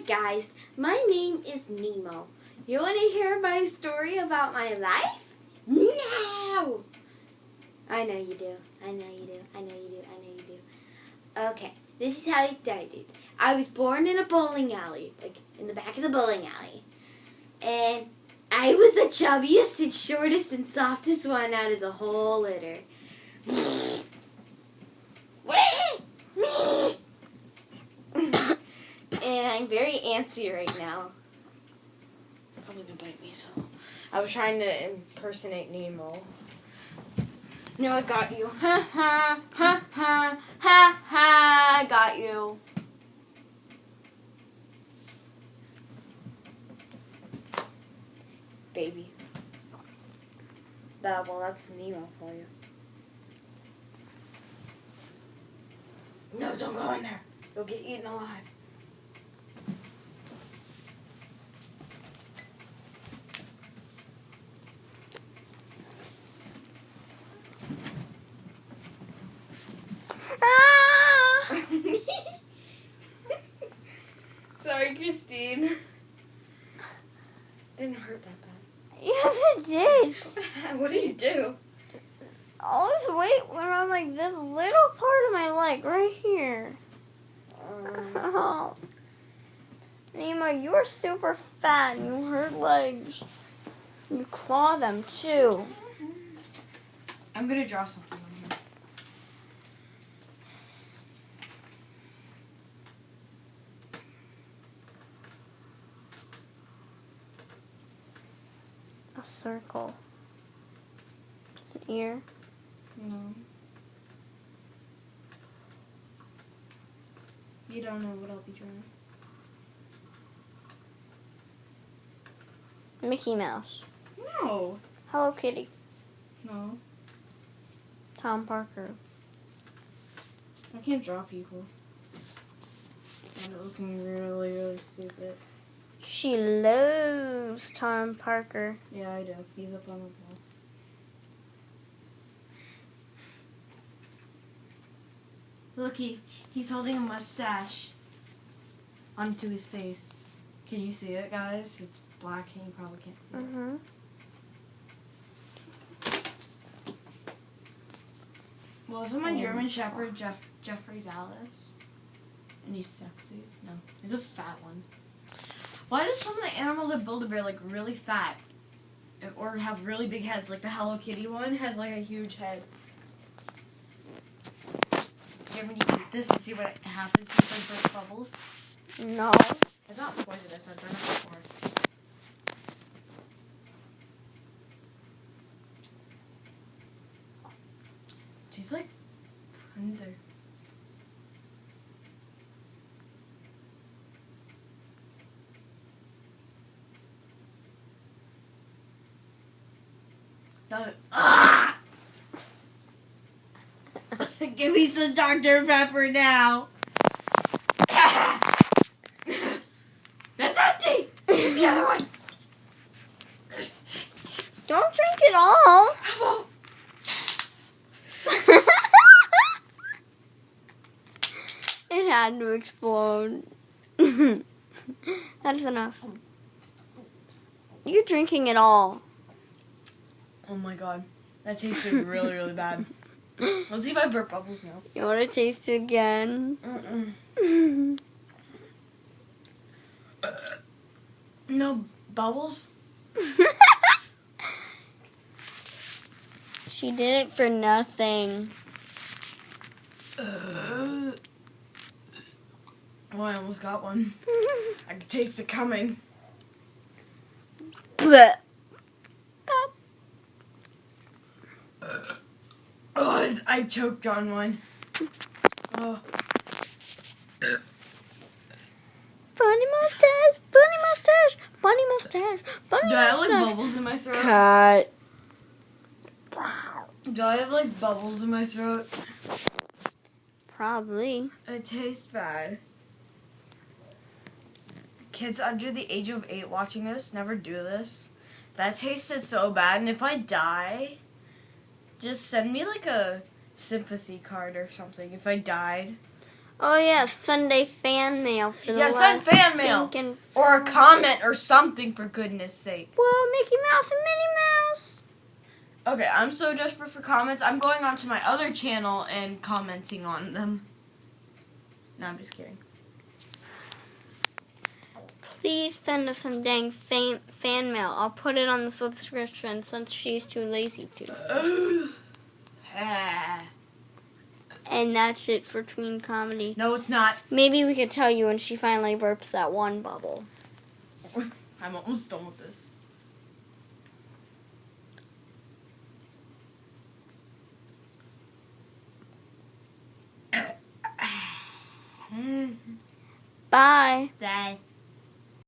guys, my name is Nemo. You want to hear my story about my life? No! I know you do. I know you do. I know you do. I know you do. Okay, this is how it started. I was born in a bowling alley, like in the back of the bowling alley. And I was the chubbiest and shortest and softest one out of the whole litter. And I'm very antsy right now. Probably gonna bite me, so I was trying to impersonate Nemo. No, I got you. Ha ha ha ha ha ha! I got you. Baby. Well, that's Nemo for you. No, don't go in there. You'll get eaten alive. Sorry, Christine. Didn't hurt that bad. Yes, it did. What did you do? All this weight went on like this little part of my leg right here. Oh. Nemo, you are super fat and you hurt legs. You claw them too. I'm gonna draw something on here. A circle. An ear. No. You don't know what I'll be drawing. Mickey Mouse. No. Hello Kitty. No. Tom Parker. I can't draw people. I'm looking really, really stupid. She loves Tom Parker. Yeah, I do. He's up on the wall. Look, he's holding a mustache onto his face. Can you see it, guys? It's black and you probably can't see it. Mm-hmm. Well, isn't my German Shepherd Jeffrey Dallas? And he's sexy? No, he's a fat one. Why do some of the animals that Build-A-Bear like really fat? Or have really big heads? Like the Hello Kitty one has like a huge head. You ever eat this and see what happens if I burst bubbles? No. It's not poisonous, I've done it before. Tastes like cleanser. No. Ah! Give me some Dr. Pepper now. That's empty. Give me the other one. Don't drink it all. It had to explode. That's enough. You're drinking it all. Oh my god. That tasted really, really bad. Let's see if I burp bubbles now. You want to taste it again? No bubbles? She did it for nothing. Oh, I almost got one. I can taste it coming. Blech. Oh, I choked on one. Oh. Funny mustache, funny mustache, funny mustache, funny Do I have mustache. like bubbles in my throat? Cut. Do I have like bubbles in my throat? Probably. It tastes bad. Kids under the age of 8 watching this, never do this. That tasted so bad, and if I die, just send me like a sympathy card or something if I died. Oh yeah, Sunday fan mail for the Yeah, send fan mail. Or a comment or something, for goodness sake. Well, Mickey Mouse and Minnie Mouse. Okay, I'm so desperate for comments. I'm going on to my other channel and commenting on them. No, I'm just kidding. Please send us some dang fan mail. I'll put it on the subscription since she's too lazy to. And that's it for Tween Comedy. No, it's not. Maybe we could tell you when she finally burps that one bubble. I'm almost done with this. Bye. Bye.